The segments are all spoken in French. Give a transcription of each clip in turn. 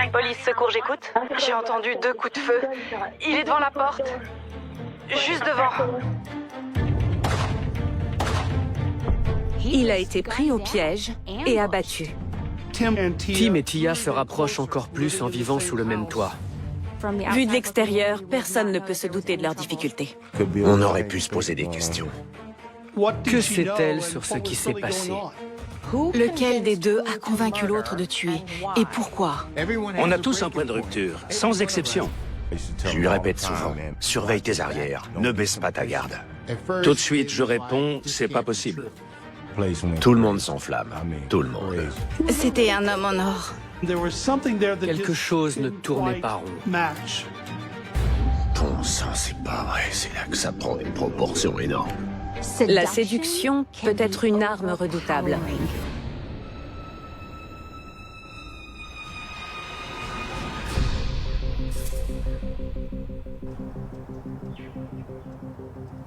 Police, secours, j'écoute. J'ai entendu 2 coups de feu. Il est devant la porte. Juste devant. Il a été pris au piège et abattu. Tim et Tia se rapprochent encore plus en vivant sous le même toit. Vu de l'extérieur, personne ne peut se douter de leurs difficultés. On aurait pu se poser des questions. Que sait-elle sur ce qui s'est passé? Lequel des deux a convaincu l'autre de tuer? Et pourquoi? On a tous un point de rupture, sans exception. Je lui répète souvent, surveille tes arrières, ne baisse pas ta garde. Tout de suite, je réponds, c'est pas possible. Tout le monde s'enflamme, tout le monde. C'était un homme en or. Quelque chose ne tournait pas rond. Bon sang, c'est pas vrai, c'est là que ça prend des proportions énormes. La séduction peut être une arme redoutable.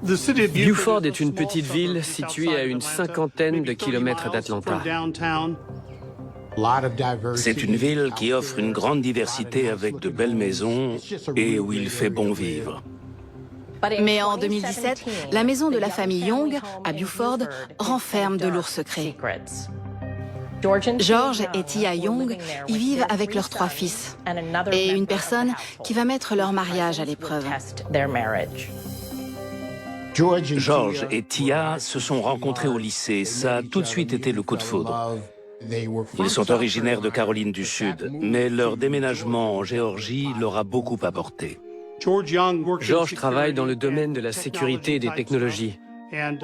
Buford est une petite ville située à une 50aine de kilomètres d'Atlanta. C'est une ville qui offre une grande diversité avec de belles maisons et où il fait bon vivre. Mais en 2017, la maison de la famille Young, à Buford, renferme de lourds secrets. George et Tia Young y vivent avec leurs 3 fils et une personne qui va mettre leur mariage à l'épreuve. George et Tia se sont rencontrés au lycée. Ça a tout de suite été le coup de foudre. Ils sont originaires de Caroline du Sud, mais leur déménagement en Géorgie leur a beaucoup apporté. George travaille dans le domaine de la sécurité et des technologies.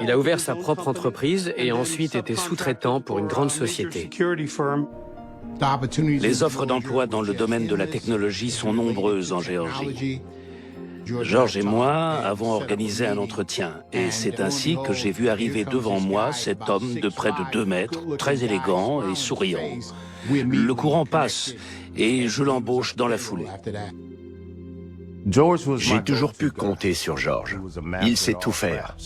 Il a ouvert sa propre entreprise et a ensuite été sous-traitant pour une grande société. Les offres d'emploi dans le domaine de la technologie sont nombreuses en Géorgie. George et moi avons organisé un entretien et c'est ainsi que j'ai vu arriver devant moi cet homme de près de 2 mètres, très élégant et souriant. Le courant passe et je l'embauche dans la foulée. J'ai toujours pu compter sur George. Il sait tout faire.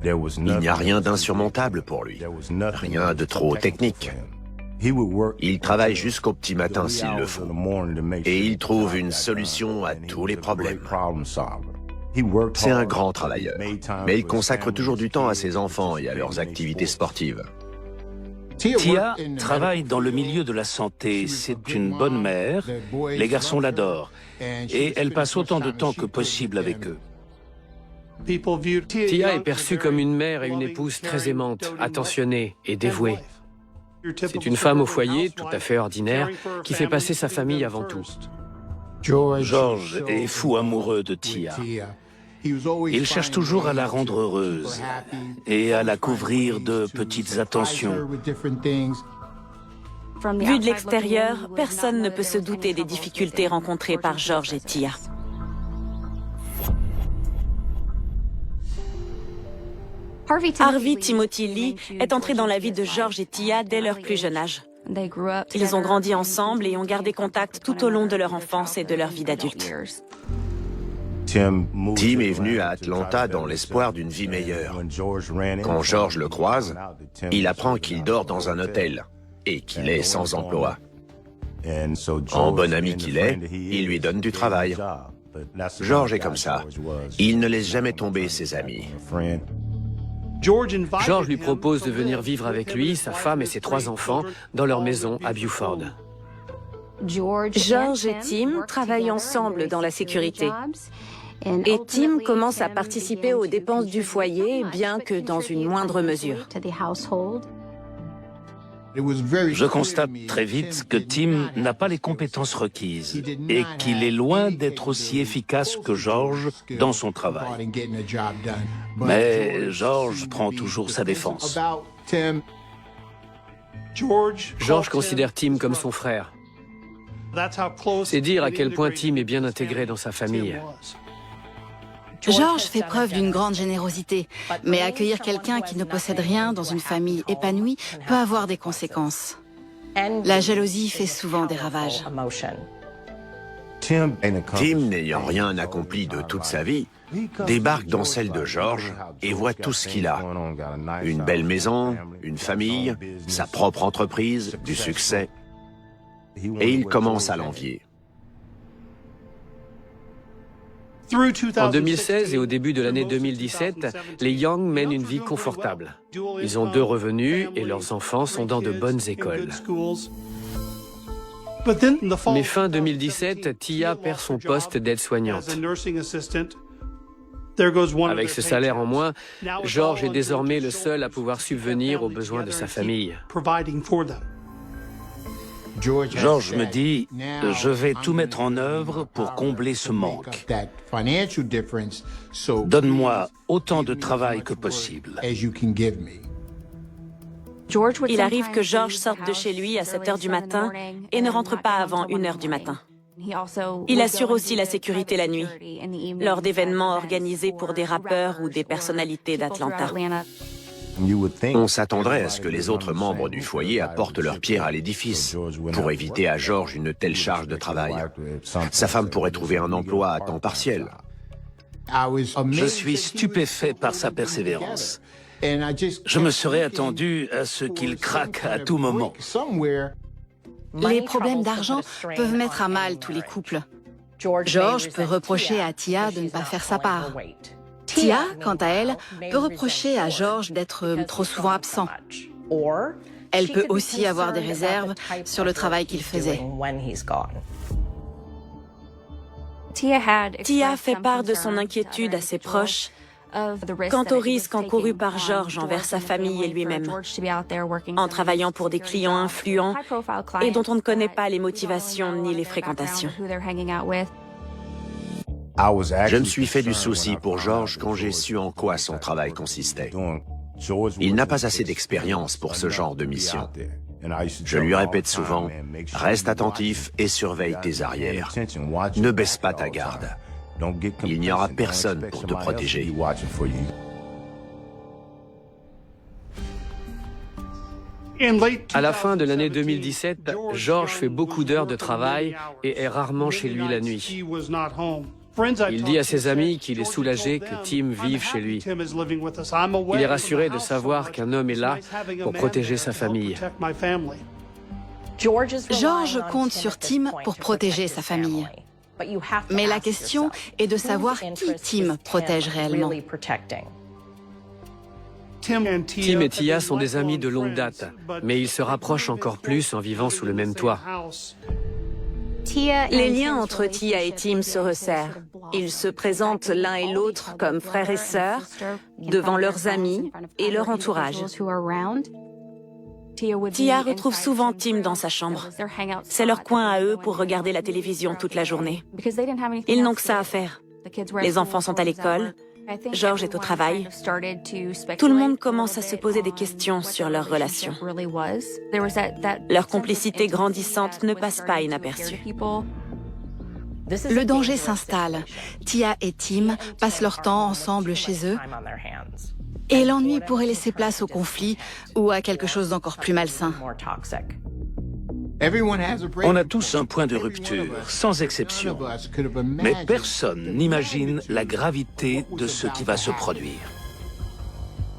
Il n'y a rien d'insurmontable pour lui. Rien de trop technique. Il travaille jusqu'au petit matin s'il le faut. Et il trouve une solution à tous les problèmes. C'est un grand travailleur. Mais il consacre toujours du temps à ses enfants et à leurs activités sportives. Tia travaille dans le milieu de la santé. C'est une bonne mère. Les garçons l'adorent. Et elle passe autant de temps que possible avec eux. Tia est perçue comme une mère et une épouse très aimante, attentionnée et dévouée. C'est une femme au foyer, tout à fait ordinaire, qui fait passer sa famille avant tout. George est fou amoureux de Tia. Il cherche toujours à la rendre heureuse et à la couvrir de petites attentions. Vu de l'extérieur, personne ne peut se douter des difficultés rencontrées par George et Tia. Harvey Timothy Lee est entré dans la vie de George et Tia dès leur plus jeune âge. Ils ont grandi ensemble et ont gardé contact tout au long de leur enfance et de leur vie d'adulte. Tim est venu à Atlanta dans l'espoir d'une vie meilleure. Quand George le croise, il apprend qu'il dort dans un hôtel et qu'il est sans emploi. En bon ami qu'il est, il lui donne du travail. George est comme ça. Il ne laisse jamais tomber ses amis. George lui propose de venir vivre avec lui, sa femme et ses 3 enfants, dans leur maison à Buford. George et Tim travaillent ensemble dans la sécurité. Et Tim commence à participer aux dépenses du foyer, bien que dans une moindre mesure. Je constate très vite que Tim n'a pas les compétences requises et qu'il est loin d'être aussi efficace que George dans son travail. Mais George prend toujours sa défense. George considère Tim comme son frère. C'est dire à quel point Tim est bien intégré dans sa famille. George fait preuve d'une grande générosité, mais accueillir quelqu'un qui ne possède rien dans une famille épanouie peut avoir des conséquences. La jalousie fait souvent des ravages. Tim, n'ayant rien accompli de toute sa vie, débarque dans celle de George et voit tout ce qu'il a. Une belle maison, une famille, sa propre entreprise, du succès. et il commence à l'envier. En 2016 et au début de l'année 2017, les Young mènent une vie confortable. Ils ont 2 revenus et leurs enfants sont dans de bonnes écoles. Mais fin 2017, Tia perd son poste d'aide-soignante. Avec ce salaire en moins, George est désormais le seul à pouvoir subvenir aux besoins de sa famille. George me dit, je vais tout mettre en œuvre pour combler ce manque. Donne-moi autant de travail que possible. Il arrive que George sorte de chez lui à 7 heures du matin et ne rentre pas avant 1 heure du matin. Il assure aussi la sécurité la nuit, lors d'événements organisés pour des rappeurs ou des personnalités d'Atlanta. On s'attendrait à ce que les autres membres du foyer apportent leur pierre à l'édifice pour éviter à George une telle charge de travail. Sa femme pourrait trouver un emploi à temps partiel. Je suis stupéfait par sa persévérance. Je me serais attendu à ce qu'il craque à tout moment. Les problèmes d'argent peuvent mettre à mal tous les couples. George peut reprocher à Tia de ne pas faire sa part. Tia, quant à elle, peut reprocher à George d'être trop souvent absent. Elle peut aussi avoir des réserves sur le travail qu'il faisait. Tia fait part de son inquiétude à ses proches quant aux risques encourus par George envers sa famille et lui-même, en travaillant pour des clients influents et dont on ne connaît pas les motivations ni les fréquentations. Je me suis fait du souci pour George quand j'ai su en quoi son travail consistait. Il n'a pas assez d'expérience pour ce genre de mission. Je lui répète souvent, reste attentif et surveille tes arrières. Ne baisse pas ta garde. Il n'y aura personne pour te protéger. À la fin de l'année 2017, George fait beaucoup d'heures de travail et est rarement chez lui la nuit. Il dit à ses amis qu'il est soulagé que Tim vive chez lui. Il est rassuré de savoir qu'un homme est là pour protéger sa famille. George compte sur Tim pour protéger sa famille. Mais la question est de savoir qui Tim protège réellement. Tim et Tia sont des amis de longue date, mais ils se rapprochent encore plus en vivant sous le même toit. Les liens entre Tia et Tim se resserrent. Ils se présentent l'un et l'autre comme frères et sœurs, devant leurs amis et leur entourage. Tia retrouve souvent Tim dans sa chambre. C'est leur coin à eux pour regarder la télévision toute la journée. Ils n'ont que ça à faire. Les enfants sont à l'école, George est au travail. Tout le monde commence à se poser des questions sur leur relation. Leur complicité grandissante ne passe pas inaperçue. Le danger s'installe. Tia et Tim passent leur temps ensemble chez eux. Et l'ennui pourrait laisser place au conflit ou à quelque chose d'encore plus malsain. On a tous un point de rupture, sans exception. Mais personne n'imagine la gravité de ce qui va se produire.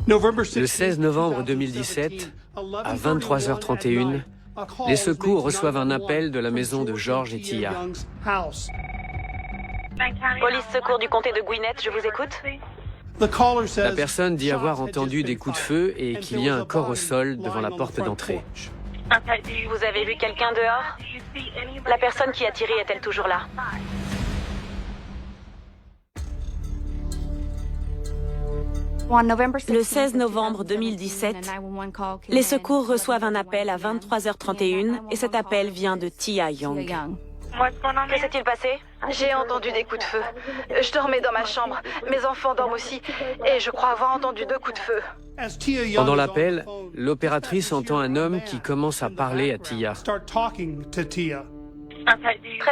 Le 16 novembre 2017, à 23h31, les secours reçoivent un appel de la maison de George et Tia. Police secours du comté de Gwinnett, je vous écoute. La personne dit avoir entendu des coups de feu et qu'il y a un corps au sol devant la porte d'entrée. Vous avez vu quelqu'un dehors? La personne qui a tiré est-elle toujours là? Le 16 novembre 2017, les secours reçoivent un appel à 23h31 et cet appel vient de Tia Young. Que s'est-il passé? J'ai entendu des coups de feu. Je dormais dans ma chambre. Mes enfants dorment aussi. Et je crois avoir entendu 2 coups de feu. Pendant l'appel, l'opératrice entend un homme qui commence à parler à Tia. Très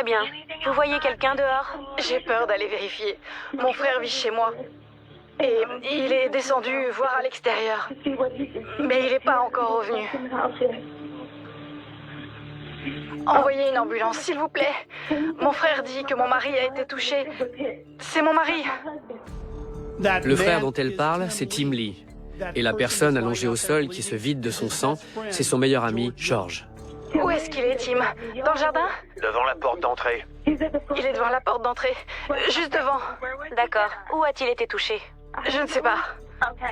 bien. Vous voyez quelqu'un dehors? J'ai peur d'aller vérifier. Mon frère vit chez moi. Et il est descendu voir à l'extérieur. Mais il n'est pas encore revenu. Envoyez une ambulance, s'il vous plaît. Mon frère dit que mon mari a été touché. C'est mon mari. Le frère dont elle parle, c'est Tim Lee. Et la personne allongée au sol qui se vide de son sang, c'est son meilleur ami, George. Où est-ce qu'il est, Tim? Dans le jardin? Devant la porte d'entrée. Il est devant la porte d'entrée. Juste devant. D'accord. Où a-t-il été touché? Je ne sais pas.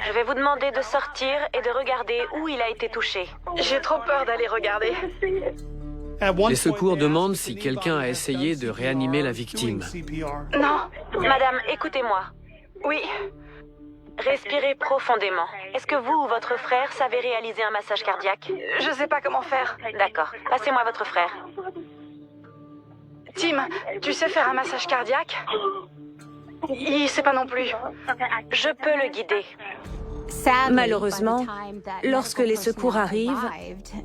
Je vais vous demander de sortir et de regarder où il a été touché. J'ai trop peur d'aller regarder. Les secours demandent si quelqu'un a essayé de réanimer la victime. Non. Madame, écoutez-moi. Oui. Respirez profondément. Est-ce que vous ou votre frère savez réaliser un massage cardiaque? Je sais pas comment faire. D'accord. Passez-moi votre frère. Tim, tu sais faire un massage cardiaque? Il sait pas non plus. Je peux le guider. Malheureusement, lorsque les secours arrivent,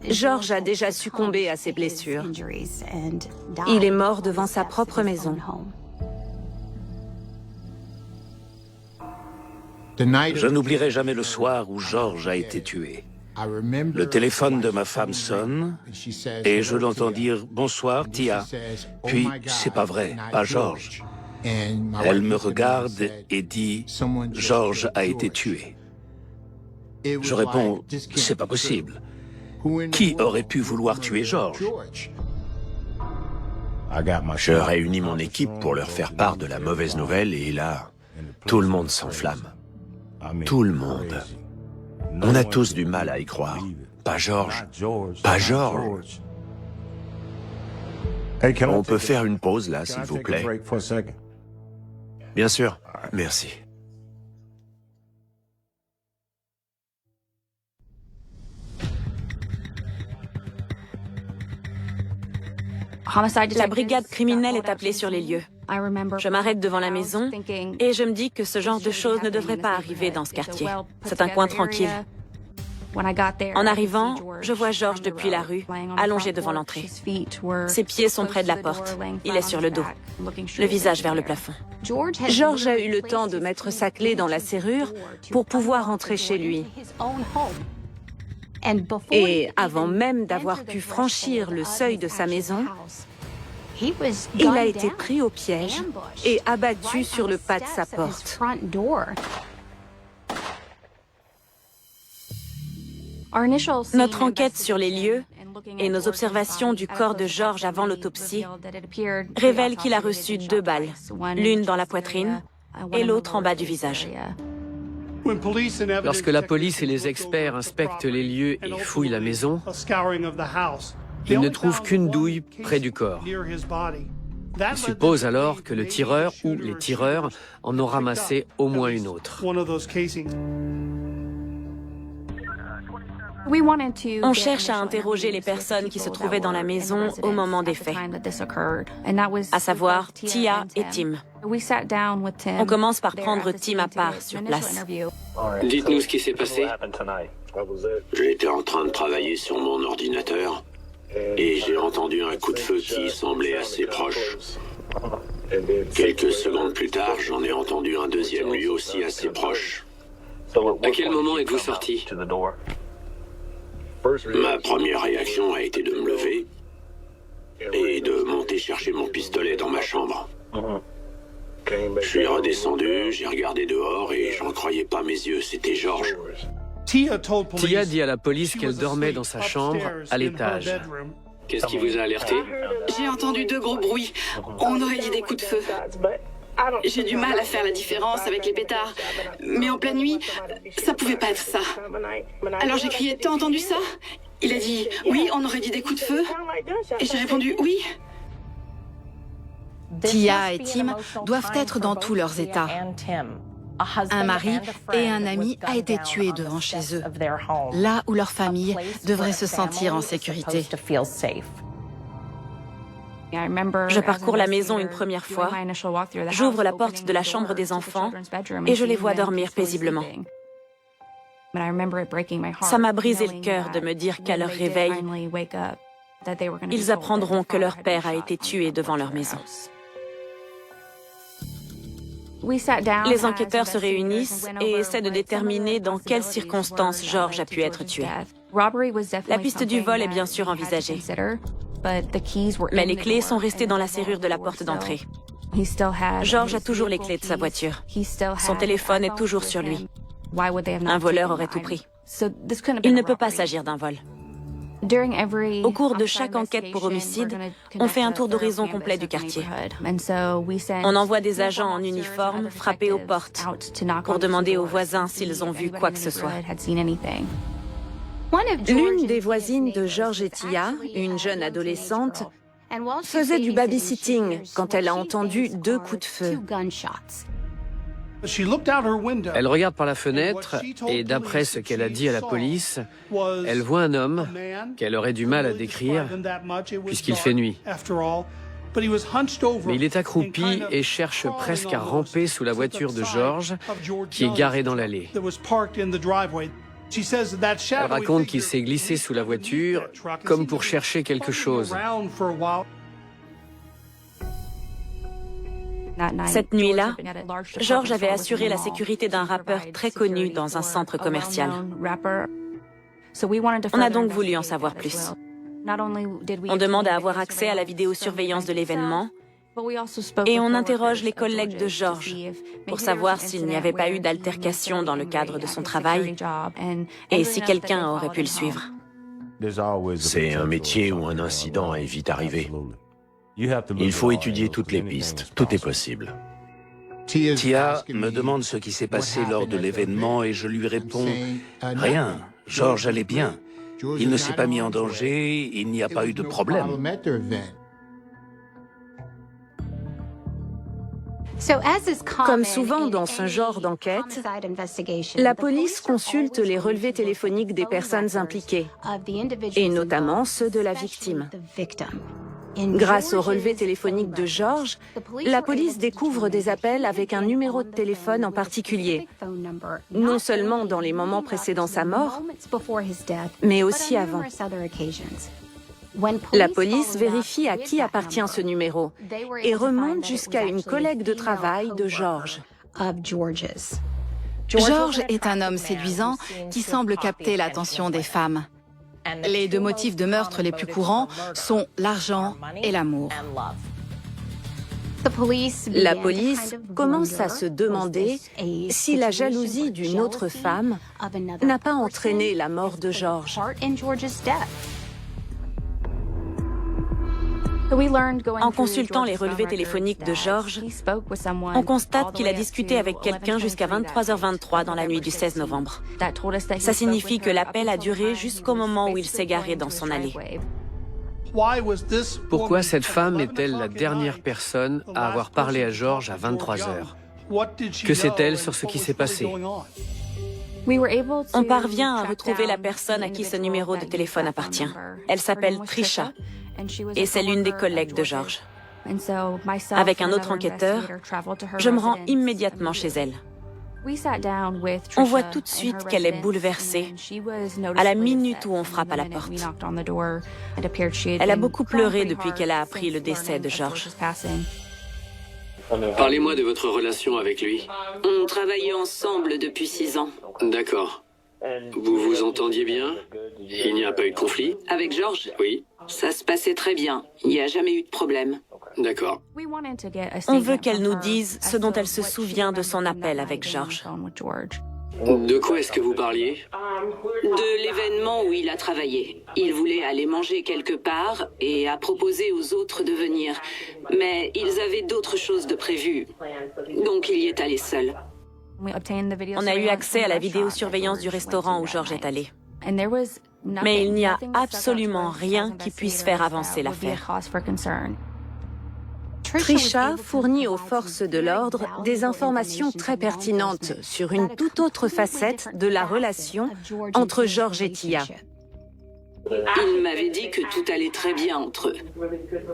George a déjà succombé à ses blessures. Il est mort devant sa propre maison. Je n'oublierai jamais le soir où George a été tué. Le téléphone de ma femme sonne et je l'entends dire « Bonsoir, Tia ». Puis « C'est pas vrai, pas George ». Elle me regarde et dit « George a été tué ». Je réponds « C'est pas possible. Qui aurait pu vouloir tuer George ?» Je réunis mon équipe pour leur faire part de la mauvaise nouvelle et là, tout le monde s'enflamme. Tout le monde. On a tous du mal à y croire. Pas George. Pas George. On peut faire une pause là, s'il vous plaît. Bien sûr. Merci. La brigade criminelle est appelée sur les lieux. Je m'arrête devant la maison et je me dis que ce genre de choses ne devrait pas arriver dans ce quartier. C'est un coin tranquille. En arrivant, je vois George depuis la rue, allongé devant l'entrée. Ses pieds sont près de la porte. Il est sur le dos, le visage vers le plafond. George a eu le temps de mettre sa clé dans la serrure pour pouvoir entrer chez lui. Et avant même d'avoir pu franchir le seuil de sa maison, il a été pris au piège et abattu sur le pas de sa porte. Notre enquête sur les lieux et nos observations du corps de George avant l'autopsie révèlent qu'il a reçu 2 balles, l'une dans la poitrine et l'autre en bas du visage. Lorsque la police et les experts inspectent les lieux et fouillent la maison, ils ne trouvent qu'une douille près du corps. Ils supposent alors que le tireur ou les tireurs en ont ramassé au moins une autre. On cherche à interroger les personnes qui se trouvaient dans la maison au moment des faits, à savoir Tia et Tim. On commence par prendre Tim à part sur place. Dites-nous ce qui s'est passé. J'étais en train de travailler sur mon ordinateur et j'ai entendu un coup de feu qui semblait assez proche. Quelques secondes plus tard, j'en ai entendu un deuxième lui aussi assez proche. À quel moment êtes-vous sorti? Ma première réaction a été de me lever et de monter chercher mon pistolet dans ma chambre. Je suis redescendu, j'ai regardé dehors et j'en croyais pas mes yeux, c'était George. Tia dit à la police qu'elle dormait dans sa chambre, à l'étage. Qu'est-ce qui vous a alerté? J'ai entendu 2 gros bruits. On aurait dit des coups de feu. J'ai du mal à faire la différence avec les pétards. Mais en pleine nuit, ça pouvait pas être ça. Alors j'ai crié « T'as entendu ça ?» Il a dit « Oui, on aurait dit des coups de feu. » Et j'ai répondu « Oui. » Tia et Tim doivent être dans tous leurs états. Un mari et un ami a été tué devant chez eux, là où leur famille devrait se sentir en sécurité. Je parcours la maison une première fois, j'ouvre la porte de la chambre des enfants et je les vois dormir paisiblement. Ça m'a brisé le cœur de me dire qu'à leur réveil, ils apprendront que leur père a été tué devant leur maison. Les enquêteurs se réunissent et essaient de déterminer dans quelles circonstances George a pu être tué. La piste du vol est bien sûr envisagée, mais les clés sont restées dans la serrure de la porte d'entrée. George a toujours les clés de sa voiture. Son téléphone est toujours sur lui. Un voleur aurait tout pris. Il ne peut pas s'agir d'un vol. Au cours de chaque enquête pour homicide, on fait un tour d'horizon complet du quartier. On envoie des agents en uniforme frapper aux portes pour demander aux voisins s'ils ont vu quoi que ce soit. L'une des voisines de George et Tia, une jeune adolescente, faisait du babysitting quand elle a entendu 2 coups de feu. Elle regarde par la fenêtre et d'après ce qu'elle a dit à la police, elle voit un homme qu'elle aurait du mal à décrire puisqu'il fait nuit. Mais il est accroupi et cherche presque à ramper sous la voiture de George qui est garée dans l'allée. Elle raconte qu'il s'est glissé sous la voiture comme pour chercher quelque chose. Cette nuit-là, George avait assuré la sécurité d'un rappeur très connu dans un centre commercial. On a donc voulu en savoir plus. On demande à avoir accès à la vidéosurveillance de l'événement et on interroge les collègues de George pour savoir s'il n'y avait pas eu d'altercation dans le cadre de son travail et si quelqu'un aurait pu le suivre. C'est un métier où un incident est vite arrivé. Il faut étudier toutes les pistes. Tout est possible. Tia me demande ce qui s'est passé lors de l'événement et je lui réponds « Rien, George allait bien. Il ne s'est pas mis en danger, il n'y a pas eu de problème. » Comme souvent dans ce genre d'enquête, la police consulte les relevés téléphoniques des personnes impliquées, et notamment ceux de la victime. Grâce au relevé téléphonique de George, la police découvre des appels avec un numéro de téléphone en particulier, non seulement dans les moments précédant sa mort, mais aussi avant. La police vérifie à qui appartient ce numéro et remonte jusqu'à une collègue de travail de George. George est un homme séduisant qui semble capter l'attention des femmes. Les 2 motifs de meurtre les plus courants sont l'argent et l'amour. La police commence à se demander si la jalousie d'une autre femme n'a pas entraîné la mort de George. En consultant les relevés téléphoniques de George, on constate qu'il a discuté avec quelqu'un jusqu'à 23h23 dans la nuit du 16 novembre. Ça signifie que l'appel a duré jusqu'au moment où il s'est garé dans son allée. Pourquoi cette femme est-elle la dernière personne à avoir parlé à George à 23h? Que sait-elle sur ce qui s'est passé? On parvient à retrouver la personne à qui ce numéro de téléphone appartient. Elle s'appelle Trisha. Et c'est l'une des collègues de George. Avec un autre enquêteur, je me rends immédiatement chez elle. On voit tout de suite qu'elle est bouleversée à la minute où on frappe à la porte. Elle a beaucoup pleuré depuis qu'elle a appris le décès de George. Parlez-moi de votre relation avec lui. On travaillait ensemble depuis 6 ans. D'accord. Vous vous entendiez bien? Il n'y a pas eu de conflit? Avec George? Oui. Ça se passait très bien. Il n'y a jamais eu de problème. D'accord. On veut qu'elle nous dise ce dont elle se souvient de son appel avec George. De quoi est-ce que vous parliez? De l'événement où il a travaillé. Il voulait aller manger quelque part et a proposé aux autres de venir. Mais ils avaient d'autres choses de prévues. Donc il y est allé seul. On a eu accès à la vidéosurveillance du restaurant où George est allé. Mais il n'y a absolument rien qui puisse faire avancer l'affaire. Trisha fournit aux forces de l'ordre des informations très pertinentes sur une toute autre facette de la relation entre George et Tia. Il m'avait dit que tout allait très bien entre eux.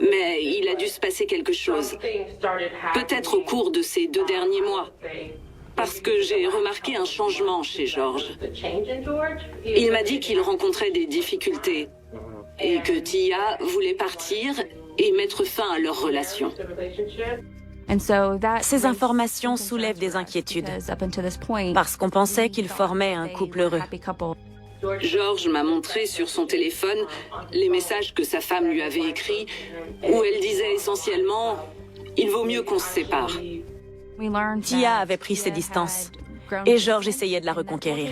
Mais il a dû se passer quelque chose. Peut-être au cours de ces 2 derniers mois. Parce que j'ai remarqué un changement chez George. Il m'a dit qu'il rencontrait des difficultés et que Tia voulait partir et mettre fin à leur relation. Ces informations soulèvent des inquiétudes, parce qu'on pensait qu'ils formaient un couple heureux. George m'a montré sur son téléphone les messages que sa femme lui avait écrits, où elle disait essentiellement « Il vaut mieux qu'on se sépare ». Tia avait pris ses distances. et George essayait de la reconquérir.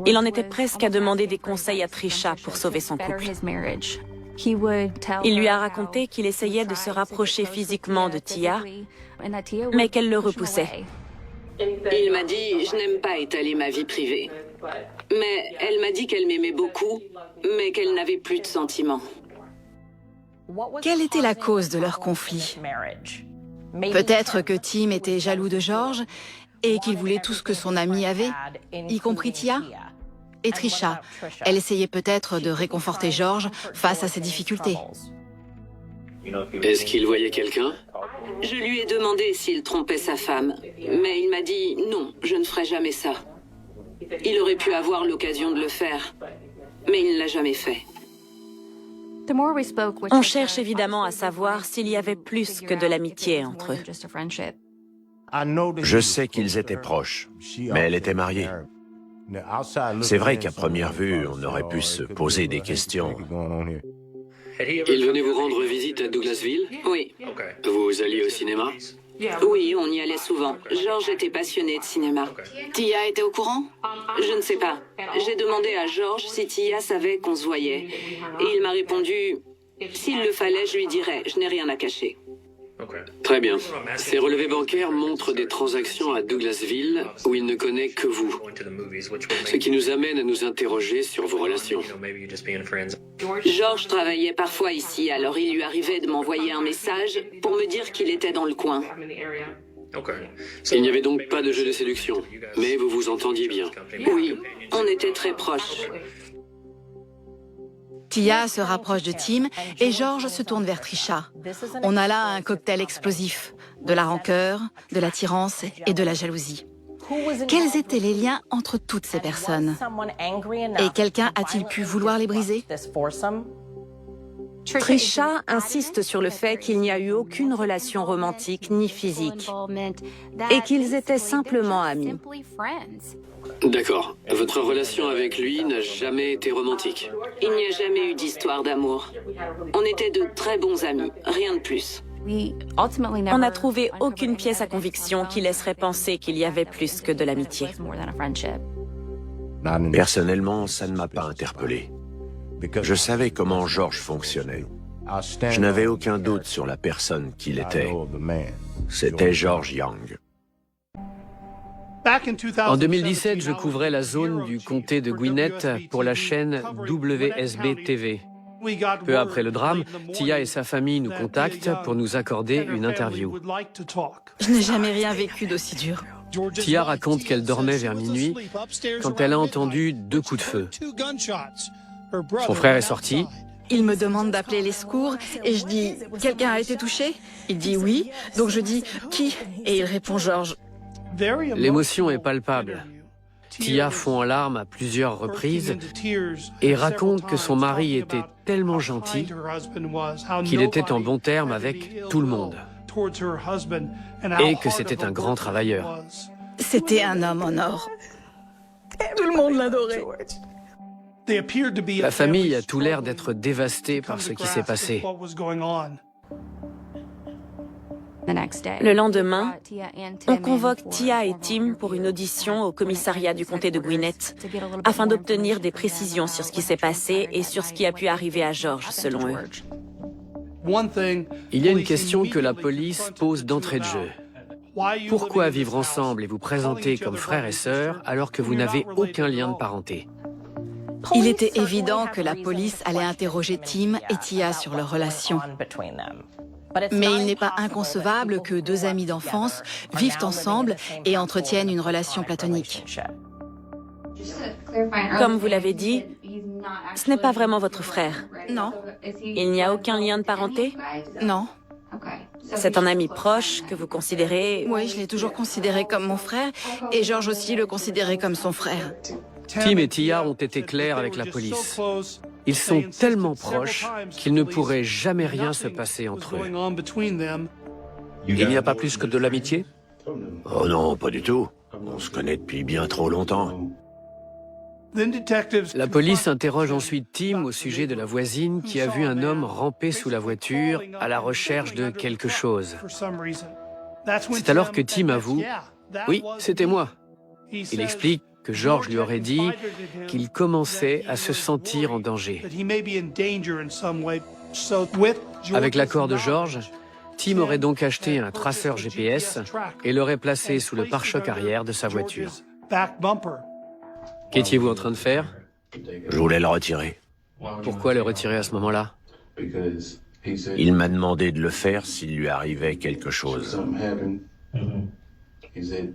Il en était presque à demander des conseils à Trisha pour sauver son couple. Il lui a raconté qu'il essayait de se rapprocher physiquement de Tia, mais qu'elle le repoussait. Il m'a dit « Je n'aime pas étaler ma vie privée ». Mais elle m'a dit qu'elle m'aimait beaucoup, mais qu'elle n'avait plus de sentiments. Quelle était la cause de leur conflit? Peut-être que Tim était jaloux de George et qu'il voulait tout ce que son ami avait, y compris Tia. Et Trisha, elle essayait peut-être de réconforter George face à ses difficultés. Est-ce qu'il voyait quelqu'un? Je lui ai demandé s'il trompait sa femme, mais il m'a dit « Non, je ne ferai jamais ça ». Il aurait pu avoir l'occasion de le faire, mais il ne l'a jamais fait. On cherche évidemment à savoir s'il y avait plus que de l'amitié entre eux. Je sais qu'ils étaient proches, mais elle était mariée. C'est vrai qu'à première vue, on aurait pu se poser des questions. Il venait vous rendre visite à Douglasville? Oui. Vous alliez au cinéma? Oui, on y allait souvent. George était passionné de cinéma. Tia était au courant? Je ne sais pas. J'ai demandé à George si Tia savait qu'on se voyait. Et il m'a répondu, s'il le fallait, je lui dirais, je n'ai rien à cacher. Très bien. Ces relevés bancaires montrent des transactions à Douglasville où il ne connaît que vous. Ce qui nous amène à nous interroger sur vos relations. George travaillait parfois ici, alors il lui arrivait de m'envoyer un message pour me dire qu'il était dans le coin. Il n'y avait donc pas de jeu de séduction, mais vous vous entendiez bien. Oui, on était très proches. Tia se rapproche de Tim et George se tourne vers Trisha. On a là un cocktail explosif, de la rancœur, de l'attirance et de la jalousie. Quels étaient les liens entre toutes ces personnes? Et quelqu'un a-t-il pu vouloir les briser? Trisha insiste sur le fait qu'il n'y a eu aucune relation romantique ni physique et qu'ils étaient simplement amis. D'accord. Votre relation avec lui n'a jamais été romantique. Il n'y a jamais eu d'histoire d'amour. On était de très bons amis, rien de plus. On n'a trouvé aucune pièce à conviction qui laisserait penser qu'il y avait plus que de l'amitié. Personnellement, ça ne m'a pas interpellé. Je savais comment George fonctionnait. Je n'avais aucun doute sur la personne qu'il était. C'était George Young. En 2017, je couvrais la zone du comté de Gwinnett pour la chaîne WSB TV. Peu après le drame, Tia et sa famille nous contactent pour nous accorder une interview. Je n'ai jamais rien vécu d'aussi dur. Tia raconte qu'elle dormait vers minuit quand elle a entendu 2 coups de feu. Son frère est sorti. Il me demande d'appeler les secours et je dis « Quelqu'un a été touché ?» Il dit « Oui ». Donc je dis « Qui ?» Et il répond « George ». L'émotion est palpable. Tia fond en larmes à plusieurs reprises et raconte que son mari était tellement gentil qu'il était en bons termes avec tout le monde et que c'était un grand travailleur. C'était un homme en or. Tout le monde l'adorait. La famille a tout l'air d'être dévastée par ce qui s'est passé. Le lendemain, on convoque Tia et Tim pour une audition au commissariat du comté de Gwinnett afin d'obtenir des précisions sur ce qui s'est passé et sur ce qui a pu arriver à George, selon eux. Il y a une question que la police pose d'entrée de jeu. Pourquoi vivre ensemble et vous présenter comme frères et sœurs alors que vous n'avez aucun lien de parenté? Il était évident que la police allait interroger Tim et Tia sur leur relation. Mais il n'est pas inconcevable que 2 amis d'enfance vivent ensemble et entretiennent une relation platonique. Comme vous l'avez dit, ce n'est pas vraiment votre frère. Non. Il n'y a aucun lien de parenté? Non. C'est un ami proche que vous considérez... Oui, je l'ai toujours considéré comme mon frère et George aussi le considérait comme son frère. Tim et Tia ont été clairs avec la police. Ils sont tellement proches qu'il ne pourrait jamais rien se passer entre eux. Il n'y a pas plus que de l'amitié? Oh non, pas du tout. On se connaît depuis bien trop longtemps. La police interroge ensuite Tim au sujet de la voisine qui a vu un homme ramper sous la voiture à la recherche de quelque chose. C'est alors que Tim avoue « Oui, c'était moi ». Il explique que George lui aurait dit qu'il commençait à se sentir en danger. Avec l'accord de George, Tim aurait donc acheté un traceur GPS et l'aurait placé sous le pare-choc arrière de sa voiture. Qu'étiez-vous en train de faire? Je voulais le retirer. Pourquoi le retirer à ce moment-là? Il m'a demandé de le faire s'il lui arrivait quelque chose.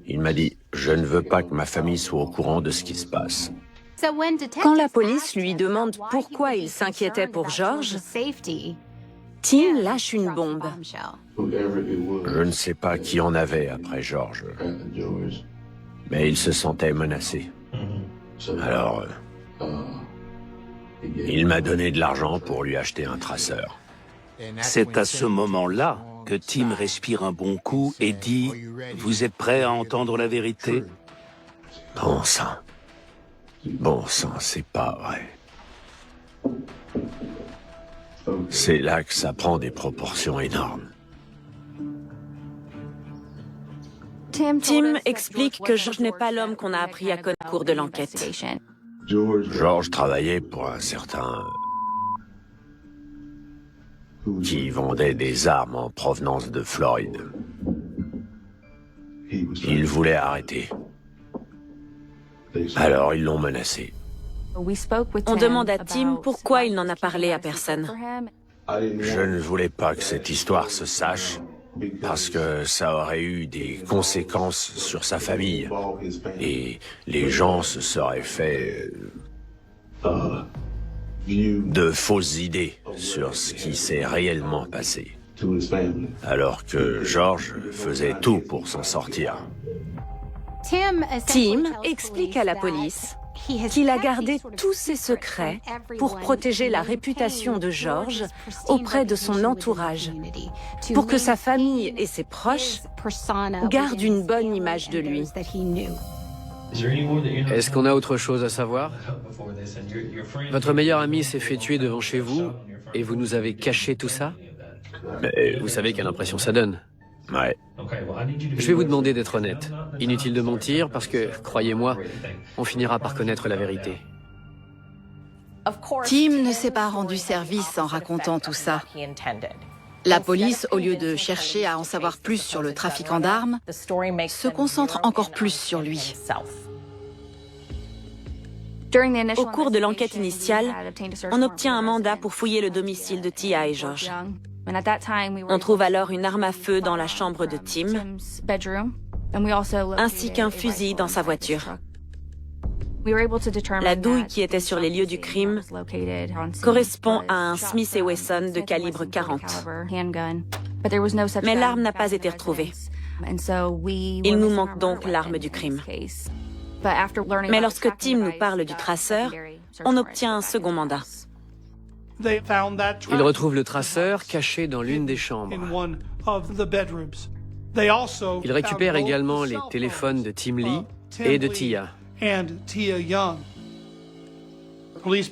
Il m'a dit « Je ne veux pas que ma famille soit au courant de ce qui se passe. » Quand la police lui demande pourquoi il s'inquiétait pour George, Tim lâche une bombe. Je ne sais pas qui en avait après George, mais il se sentait menacé. Alors, il m'a donné de l'argent pour lui acheter un traceur. C'est à ce moment-là que Tim respire un bon coup et dit « Vous êtes prêt à entendre la vérité ?» Bon sang. Bon sang, c'est pas vrai. C'est là que ça prend des proportions énormes. Tim explique que George n'est pas l'homme qu'on a appris à connaître au cours de l'enquête. George travaillait pour un certain... qui vendait des armes en provenance de Floride. Il voulait arrêter. Alors ils l'ont menacé. On demande à Tim pourquoi il n'en a parlé à personne. Je ne voulais pas que cette histoire se sache, parce que ça aurait eu des conséquences sur sa famille. Et les gens se seraient fait de fausses idées sur ce qui s'est réellement passé. Alors que George faisait tout pour s'en sortir. Tim explique à la police qu'il a gardé tous ses secrets pour protéger la réputation de George auprès de son entourage, pour que sa famille et ses proches gardent une bonne image de lui. Est-ce qu'on a autre chose à savoir? Votre meilleur ami s'est fait tuer devant chez vous et vous nous avez caché tout ça? Mais... Vous savez quelle impression ça donne? Ouais. Je vais vous demander d'être honnête. Inutile de mentir parce que, croyez-moi, on finira par connaître la vérité. Tim ne s'est pas rendu service en racontant tout ça. La police, au lieu de chercher à en savoir plus sur le trafiquant d'armes, se concentre encore plus sur lui. Au cours de l'enquête initiale, on obtient un mandat pour fouiller le domicile de Tia et George. On trouve alors une arme à feu dans la chambre de Tim, ainsi qu'un fusil dans sa voiture. La douille qui était sur les lieux du crime correspond à un Smith & Wesson de calibre 40. Mais l'arme n'a pas été retrouvée. Il nous manque donc l'arme du crime. Mais lorsque Tim nous parle du traceur, on obtient un second mandat. Ils retrouvent le traceur caché dans l'une des chambres. Ils récupèrent également les téléphones de Tim Lee et de Tia.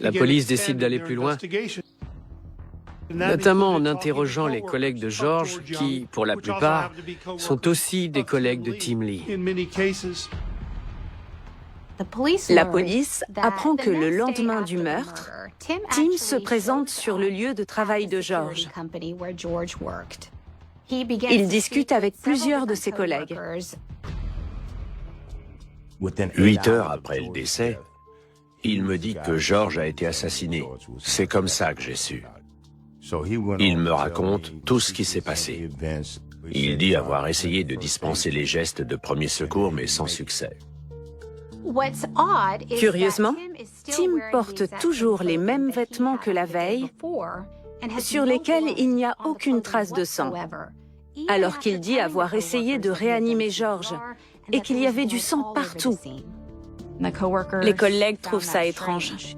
La police décide d'aller plus loin, notamment en interrogeant les collègues de George qui, pour la plupart, sont aussi des collègues de Tim Lee. La police apprend que le lendemain du meurtre, Tim se présente sur le lieu de travail de George. Il discute avec plusieurs de ses collègues. 8 heures après le décès, il me dit que George a été assassiné. C'est comme ça que j'ai su. Il me raconte tout ce qui s'est passé. Il dit avoir essayé de dispenser les gestes de premier secours, mais sans succès. Curieusement, Tim porte toujours les mêmes vêtements que la veille, sur lesquels il n'y a aucune trace de sang, alors qu'il dit avoir essayé de réanimer George et qu'il y avait du sang partout. Les collègues trouvent ça étrange,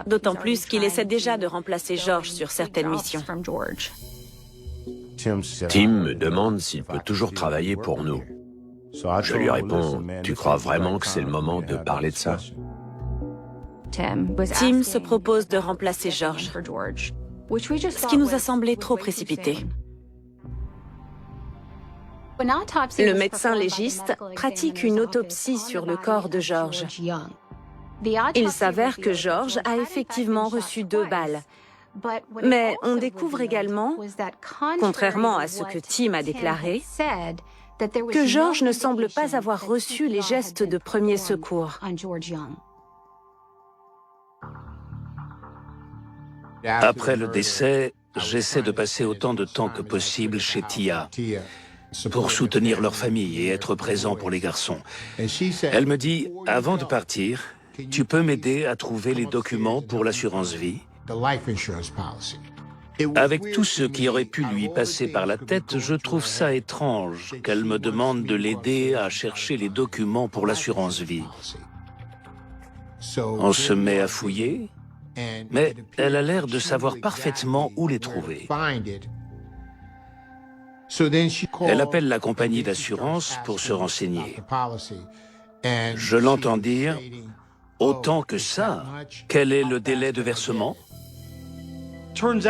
d'autant plus qu'il essaie déjà de remplacer George sur certaines missions. Tim me demande s'il peut toujours travailler pour nous. Je lui réponds, tu crois vraiment que c'est le moment de parler de ça? Tim se propose de remplacer George, ce qui nous a semblé trop précipité. Le médecin légiste pratique une autopsie sur le corps de George. Il s'avère que George a effectivement reçu 2 balles. Mais on découvre également, contrairement à ce que Tim a déclaré, que George ne semble pas avoir reçu les gestes de premier secours. Après le décès, j'essaie de passer autant de temps que possible chez Tia pour soutenir leur famille et être présent pour les garçons. Elle me dit, avant de partir, tu peux m'aider à trouver les documents pour l'assurance vie? Avec tout ce qui aurait pu lui passer par la tête, je trouve ça étrange qu'elle me demande de l'aider à chercher les documents pour l'assurance vie. On se met à fouiller, mais elle a l'air de savoir parfaitement où les trouver. Elle appelle la compagnie d'assurance pour se renseigner. Je l'entends dire, autant que ça, quel est le délai de versement? Il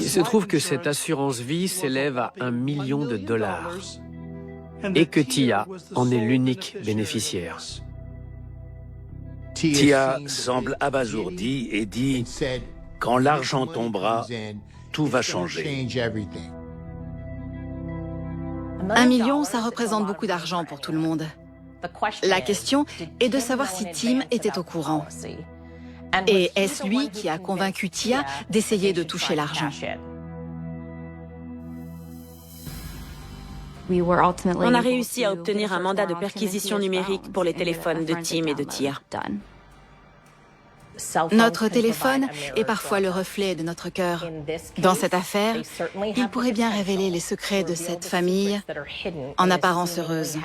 se trouve que cette assurance vie s'élève à $1 million et que Tia en est l'unique bénéficiaire. Tia semble abasourdie et dit « Quand l'argent tombera, tout va changer. » 1 million, ça représente beaucoup d'argent pour tout le monde. La question est de savoir si Tim était au courant. Et est-ce lui qui a convaincu Tia d'essayer de toucher l'argent? On a réussi à obtenir un mandat de perquisition numérique pour les téléphones de Tim et de Tia. Notre téléphone est parfois le reflet de notre cœur. Dans cette affaire, il pourrait bien révéler les secrets de cette famille en apparence heureuse.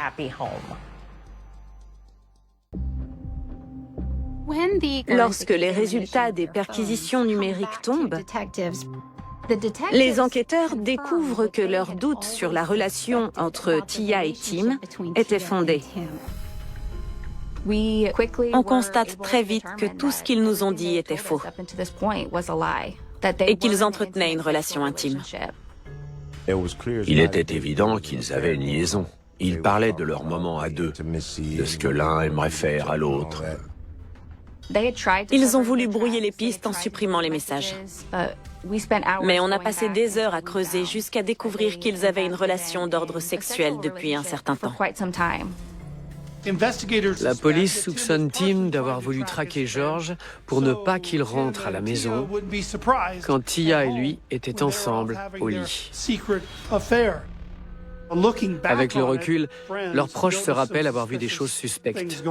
Lorsque les résultats des perquisitions numériques tombent, les enquêteurs découvrent que leurs doutes sur la relation entre Tia et Tim étaient fondés. On constate très vite que tout ce qu'ils nous ont dit était faux et qu'ils entretenaient une relation intime. Il était évident qu'ils avaient une liaison. Ils parlaient de leur moment à deux, de ce que l'un aimerait faire à l'autre. Ils ont voulu brouiller les pistes en supprimant les messages. Mais on a passé des heures à creuser jusqu'à découvrir qu'ils avaient une relation d'ordre sexuel depuis un certain temps. La police soupçonne Tim d'avoir voulu traquer George pour ne pas qu'il rentre à la maison quand Tia et lui étaient ensemble au lit. Avec le recul, leurs proches se rappellent avoir vu des choses suspectes.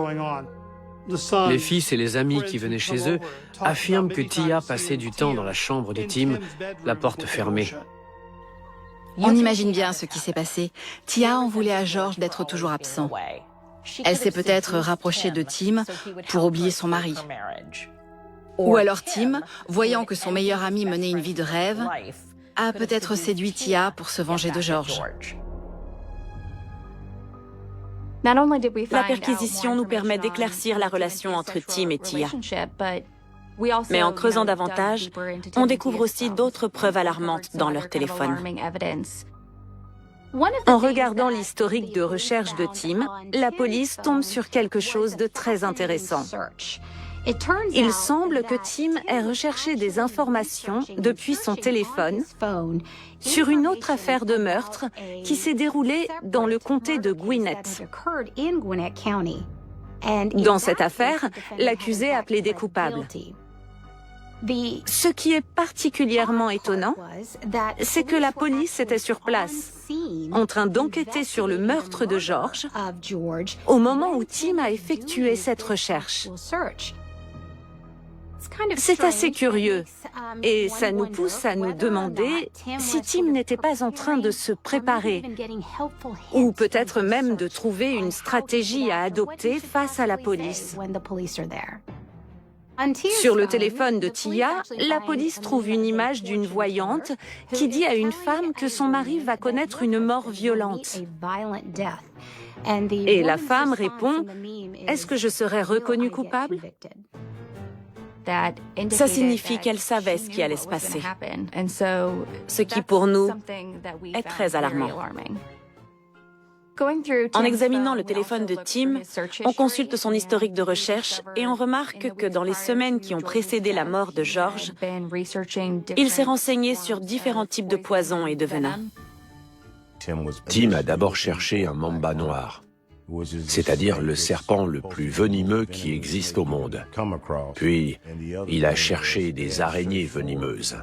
Les fils et les amis qui venaient chez eux affirment que Tia passait du temps dans la chambre de Tim, la porte fermée. On imagine bien ce qui s'est passé. Tia en voulait à George d'être toujours absent. Elle s'est peut-être rapprochée de Tim pour oublier son mari. Ou alors Tim, voyant que son meilleur ami menait une vie de rêve, a peut-être séduit Tia pour se venger de George. La perquisition nous permet d'éclaircir la relation entre Tim et Tia. Mais en creusant davantage, on découvre aussi d'autres preuves alarmantes dans leur téléphone. En regardant l'historique de recherche de Tim, la police tombe sur quelque chose de très intéressant. Il semble que Tim ait recherché des informations depuis son téléphone sur une autre affaire de meurtre qui s'est déroulée dans le comté de Gwinnett. Dans cette affaire, l'accusé a plaidé coupable. Ce qui est particulièrement étonnant, c'est que la police était sur place, en train d'enquêter sur le meurtre de George, au moment où Tim a effectué cette recherche. C'est assez curieux, et ça nous pousse à nous demander si Tim n'était pas en train de se préparer, ou peut-être même de trouver une stratégie à adopter face à la police. Sur le téléphone de Tia, la police trouve une image d'une voyante qui dit à une femme que son mari va connaître une mort violente. Et la femme répond « Est-ce que je serai reconnue coupable ?» Ça signifie qu'elle savait ce qui allait se passer, ce qui pour nous est très alarmant. En examinant le téléphone de Tim, on consulte son historique de recherche et on remarque que dans les semaines qui ont précédé la mort de George, il s'est renseigné sur différents types de poisons et de venins. Tim a d'abord cherché un mamba noir, c'est-à-dire le serpent le plus venimeux qui existe au monde. Puis, il a cherché des araignées venimeuses.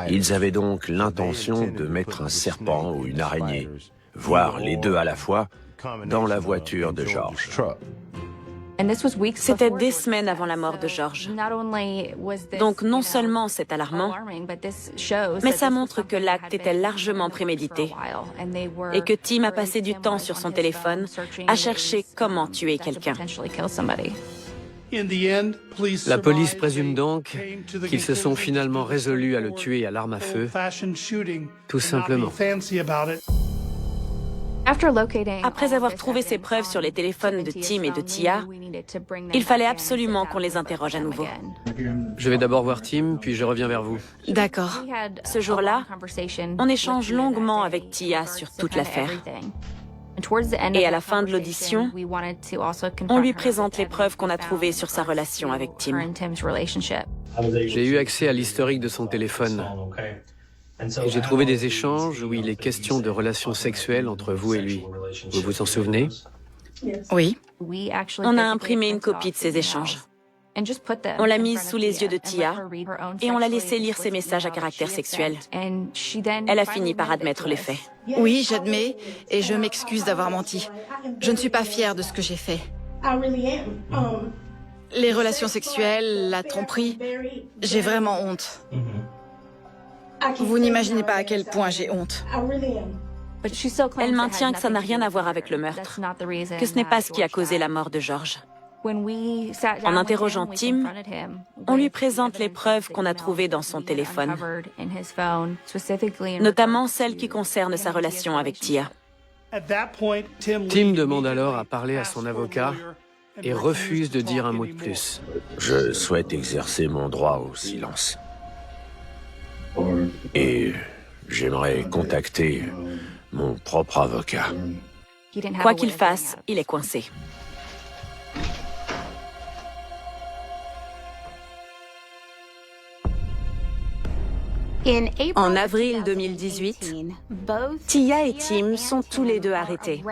Ils avaient donc l'intention de mettre un serpent ou une araignée, voire les deux à la fois, dans la voiture de George. C'était des semaines avant la mort de George. Donc non seulement c'est alarmant, mais ça montre que l'acte était largement prémédité et que Tim a passé du temps sur son téléphone à chercher comment tuer quelqu'un. La police présume donc qu'ils se sont finalement résolus à le tuer à l'arme à feu, tout simplement. Après avoir trouvé ces preuves sur les téléphones de Tim et de Tia, il fallait absolument qu'on les interroge à nouveau. Je vais d'abord voir Tim, puis je reviens vers vous. D'accord. Ce jour-là, on échange longuement avec Tia sur toute l'affaire. Et à la fin de l'audition, on lui présente les preuves qu'on a trouvées sur sa relation avec Tim. J'ai eu accès à l'historique de son téléphone. Et j'ai trouvé des échanges où il est question de relations sexuelles entre vous et lui. Vous vous en souvenez? Oui. On a imprimé une copie de ces échanges. On l'a mise sous les yeux de Tia et on l'a laissé lire ses messages à caractère sexuel. Elle a fini par admettre les faits. Oui, j'admets, et je m'excuse d'avoir menti. Je ne suis pas fière de ce que j'ai fait. Les relations sexuelles, la tromperie, j'ai vraiment honte. Vous n'imaginez pas à quel point j'ai honte. Elle maintient que ça n'a rien à voir avec le meurtre, que ce n'est pas ce qui a causé la mort de George. En interrogeant Tim, on lui présente les preuves qu'on a trouvées dans son téléphone, notamment celles qui concernent sa relation avec Tia. Tim demande alors à parler à son avocat et refuse de dire un mot de plus. Je souhaite exercer mon droit au silence. Et j'aimerais contacter mon propre avocat. Quoi qu'il fasse, il est coincé. En avril 2018, Tia et Tim sont tous les deux arrêtés.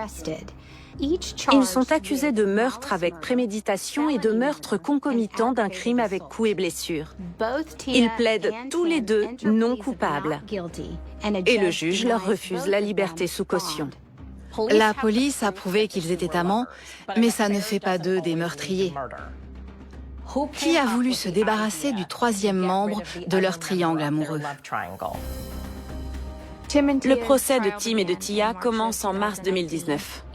Ils sont accusés de meurtre avec préméditation et de meurtre concomitant d'un crime avec coups et blessures. Ils plaident tous les deux non coupables. Et le juge leur refuse la liberté sous caution. La police a prouvé qu'ils étaient amants, mais ça ne fait pas d'eux des meurtriers. Qui a voulu se débarrasser du troisième membre de leur triangle amoureux? Le procès de Tim et de Tia commence en mars 2019.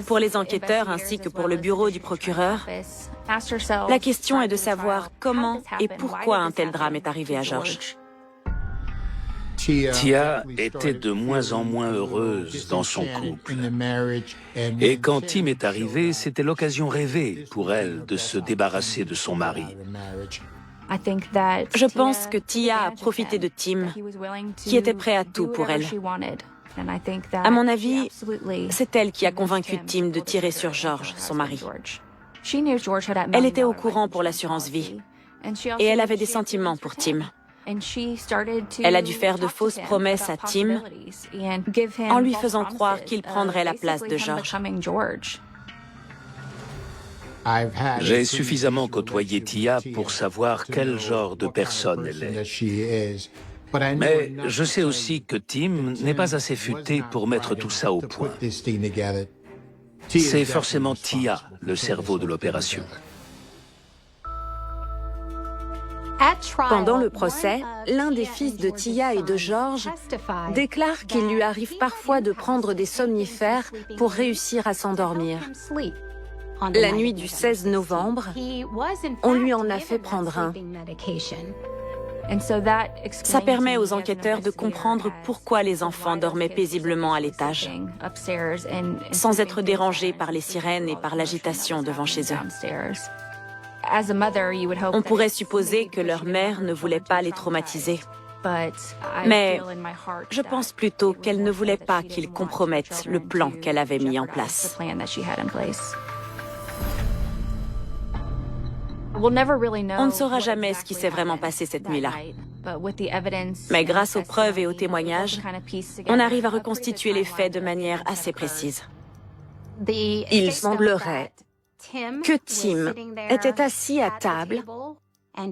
Pour les enquêteurs ainsi que pour le bureau du procureur, la question est de savoir comment et pourquoi un tel drame est arrivé à George. Tia était de moins en moins heureuse dans son couple. Et quand Tim est arrivé, c'était l'occasion rêvée pour elle de se débarrasser de son mari. Je pense que Tia a profité de Tim, qui était prêt à tout pour elle. À mon avis, c'est elle qui a convaincu Tim de tirer sur George, son mari. Elle était au courant pour l'assurance vie, et elle avait des sentiments pour Tim. Elle a dû faire de fausses promesses à Tim en lui faisant croire qu'il prendrait la place de George. J'ai suffisamment côtoyé Tia pour savoir quel genre de personne elle est. Mais je sais aussi que Tim n'est pas assez futé pour mettre tout ça au point. C'est forcément Tia, le cerveau de l'opération. Pendant le procès, l'un des fils de Tia et de George déclare qu'il lui arrive parfois de prendre des somnifères pour réussir à s'endormir. La nuit du 16 novembre, on lui en a fait prendre un. Ça permet aux enquêteurs de comprendre pourquoi les enfants dormaient paisiblement à l'étage, sans être dérangés par les sirènes et par l'agitation devant chez eux. On pourrait supposer que leur mère ne voulait pas les traumatiser. Mais je pense plutôt qu'elle ne voulait pas qu'il compromette le plan qu'elle avait mis en place. On ne saura jamais ce qui s'est vraiment passé cette nuit-là. Mais grâce aux preuves et aux témoignages, on arrive à reconstituer les faits de manière assez précise. Il semblerait que Tim était assis à table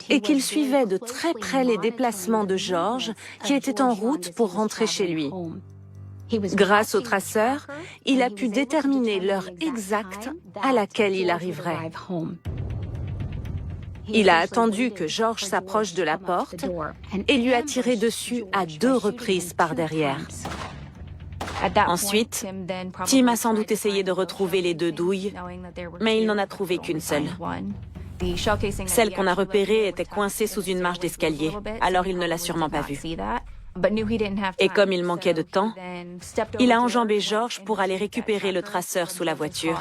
et qu'il suivait de très près les déplacements de George, qui était en route pour rentrer chez lui. Grâce au traceur, il a pu déterminer l'heure exacte à laquelle il arriverait. Il a attendu que George s'approche de la porte et lui a tiré dessus à 2 reprises par derrière. Ensuite, Tim a sans doute essayé de retrouver les 2 douilles, mais il n'en a trouvé qu'une seule. Celle qu'on a repérée était coincée sous une marche d'escalier, alors il ne l'a sûrement pas vue. Et comme il manquait de temps, il a enjambé George pour aller récupérer le traceur sous la voiture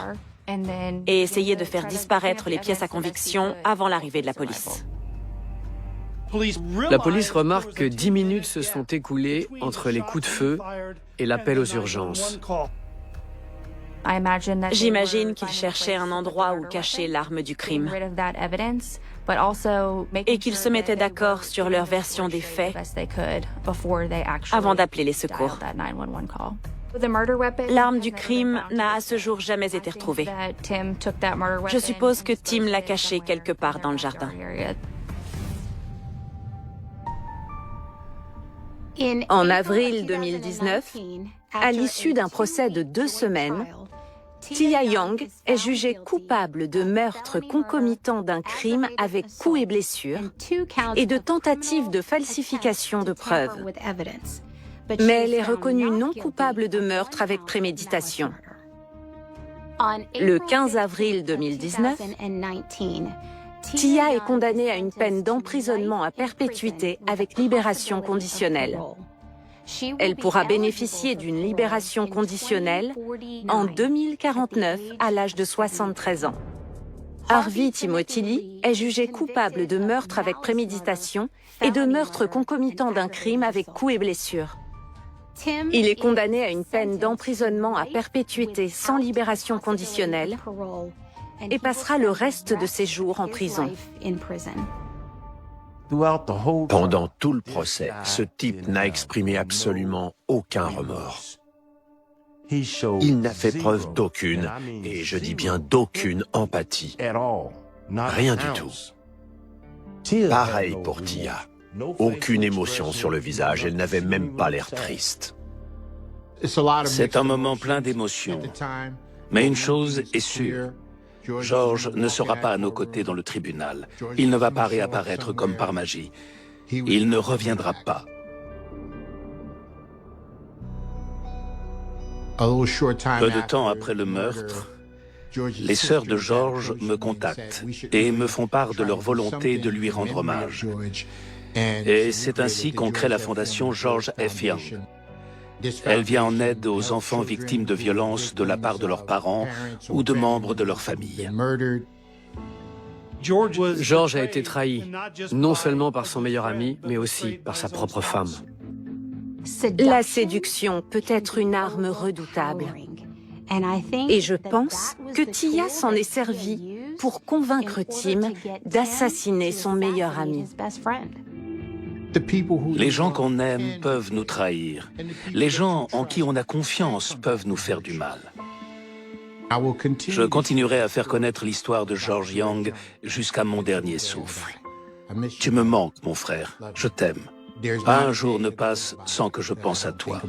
et essayer de faire disparaître les pièces à conviction avant l'arrivée de la police. La police remarque que 10 minutes se sont écoulées entre les coups de feu et l'appel aux urgences. J'imagine qu'ils cherchaient un endroit où cacher l'arme du crime et qu'ils se mettaient d'accord sur leur version des faits avant d'appeler les secours. L'arme du crime n'a à ce jour jamais été retrouvée. Je suppose que Tim l'a cachée quelque part dans le jardin. En avril 2019, à l'issue d'un procès de 2 semaines, Tia Young est jugée coupable de meurtre concomitant d'un crime avec coups et blessures et de tentative de falsification de preuves. Mais elle est reconnue non coupable de meurtre avec préméditation. Le 15 avril 2019, Tia est condamnée à une peine d'emprisonnement à perpétuité avec libération conditionnelle. Elle pourra bénéficier d'une libération conditionnelle en 2049 à l'âge de 73 ans. Harvey Timothy Lee est jugé coupable de meurtre avec préméditation et de meurtre concomitant d'un crime avec coups et blessures. Il est condamné à une peine d'emprisonnement à perpétuité sans libération conditionnelle et passera le reste de ses jours en prison. Pendant tout le procès, ce type n'a exprimé absolument aucun remords. Il n'a fait preuve d'aucune, et je dis bien d'aucune empathie. Rien du tout. Pareil pour Tia. Aucune émotion sur le visage, elle n'avait même pas l'air triste. C'est un moment plein d'émotions. Mais une chose est sûre. George ne sera pas à nos côtés dans le tribunal. Il ne va pas réapparaître comme par magie. Il ne reviendra pas. Peu de temps après le meurtre, les sœurs de George me contactent et me font part de leur volonté de lui rendre hommage. Et c'est ainsi qu'on crée la fondation George F. Young. Elle vient en aide aux enfants victimes de violences de la part de leurs parents ou de membres de leur famille. George a été trahi, non seulement par son meilleur ami, mais aussi par sa propre femme. La séduction peut être une arme redoutable. Et je pense que Tia s'en est servie pour convaincre Tim d'assassiner son meilleur ami. Les gens qu'on aime peuvent nous trahir. Les gens en qui on a confiance peuvent nous faire du mal. Je continuerai à faire connaître l'histoire de George Young jusqu'à mon dernier souffle. Tu me manques, mon frère. Je t'aime. Pas un jour ne passe sans que je pense à toi.